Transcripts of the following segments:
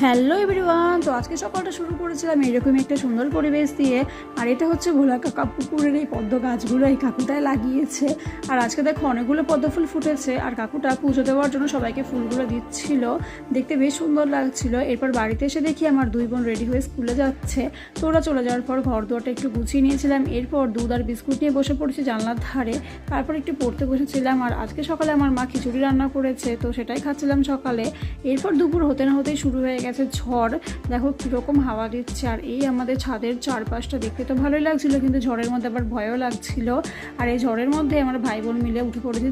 Hello everyone, তো আজকে সকালটা শুরু করেছিলাম এরকমই একটা সুন্দর পরিবেশ দিয়ে। আর এটা হচ্ছে ভোলা কাকা পুকুরের এই পদ্ম গাছগুলো এই কাকুটায় লাগিয়েছে। আর আজকে দেখো অনেকগুলো পদ্ম ফুল ফুটেছে, আর কাকুটা পুজো দেওয়ার জন্য সবাইকে ফুলগুলো দিচ্ছিল, দেখতে বেশ সুন্দর লাগছিল। এরপর বাড়িতে এসে দেখি আমার দুই বোন রেডি হয়ে স্কুলে যাচ্ছে। তো ওরা চলে যাওয়ার পর ঘর দুয়ারটা একটু গুছিয়ে নিয়েছিলাম। এরপর দুধ আর বিস্কুট নিয়ে বসে পড়েছি জানলার ধারে, তারপর একটু পড়তে বসেছিলাম। আর আজকে সকালে আমার মা খিচুড়ি রান্না করেছে, তো সেটাই খাচ্ছিলাম সকালে। এরপর দুপুর হতে না হতেই শুরু হয়ে গেছে ঝড়। দেখো কীরকম হাওয়া দিচ্ছে, আর এই আমাদের ছাদের চারপাশটা দেখতে তো ভালোই লাগছিল, কিন্তু ঝড়ের মধ্যে আবার ভয়ও লাগছিল। আর এই ঝড়ের মধ্যে আমরা ভাই বোন মিলে উঠে পড়েছি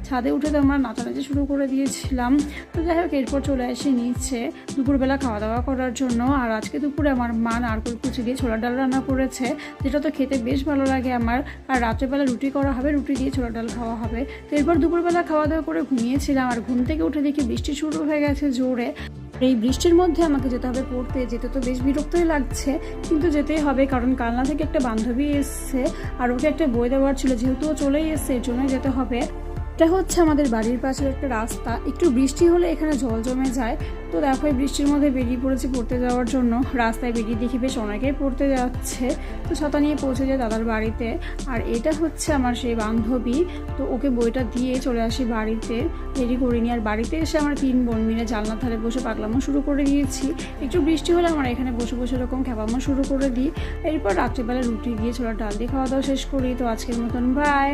ছাদে উঠে তো আমরা নাচানাচি শুরু করে দিয়েছিলাম। তো যাই হোক, এরপর চলে আসি নিচে দুপুরবেলা খাওয়া দাওয়া করার জন্য। আর আজকে দুপুরে আমার মা নারকেল কুচি দিয়ে ছোলার ডাল রান্না করেছে, যেটা তো খেতে বেশ ভালো লাগে আমার। আর রাত্রেবেলা রুটি করা হবে, রুটি দিয়ে ছোলার ডাল খাওয়া হবে। তো এরপর দুপুরবেলা খাওয়া দাওয়া করে ঘুমিয়েছিলাম, আর ঘুম থেকে উঠে দেখি বৃষ্টি শুরু হয়ে গেছে জোরে। এই বৃষ্টির মধ্যে আমাকে যেতে হবে পড়তে, যেতে তো বেশ বিরক্তই লাগছে, কিন্তু যেতেই হবে, কারণ কালনা থেকে একটা বান্ধবী এসছে, আর ওকে একটা বই দেওয়ার ছিল, যেহেতু ও চলেই এসছে এর জন্যই যেতে হবে। এটা হচ্ছে আমাদের বাড়ির পাশের একটা রাস্তা, একটু বৃষ্টি হলে এখানে জল জমে যায়। তো দেখো এই বৃষ্টির মধ্যে বেরিয়ে পড়েছি পড়তে যাওয়ার জন্য। রাস্তায় বেরিয়ে দেখি বেশ অনেকেই পড়তে যাচ্ছে। তো ছাতা নিয়ে পৌঁছে যায় দাদার বাড়িতে। আর এটা হচ্ছে আমার সেই বান্ধবী, তো ওকে বইটা দিয়ে চলে আসি বাড়িতে, দেরি করিনি। আর বাড়িতে এসে আমরা তিন বোন মিলে জানলার ধারে বসে পাগলামো শুরু করে দিয়েছি। একটু বৃষ্টি হলে আমরা এখানে বসে বসে এরকম খেপামো শুরু করে দিই। এরপর রাত্রিবেলা রুটি দিয়ে ছোলার ডাল দিয়ে খাওয়া দাওয়া শেষ করি। তো আজকের মতন বাই।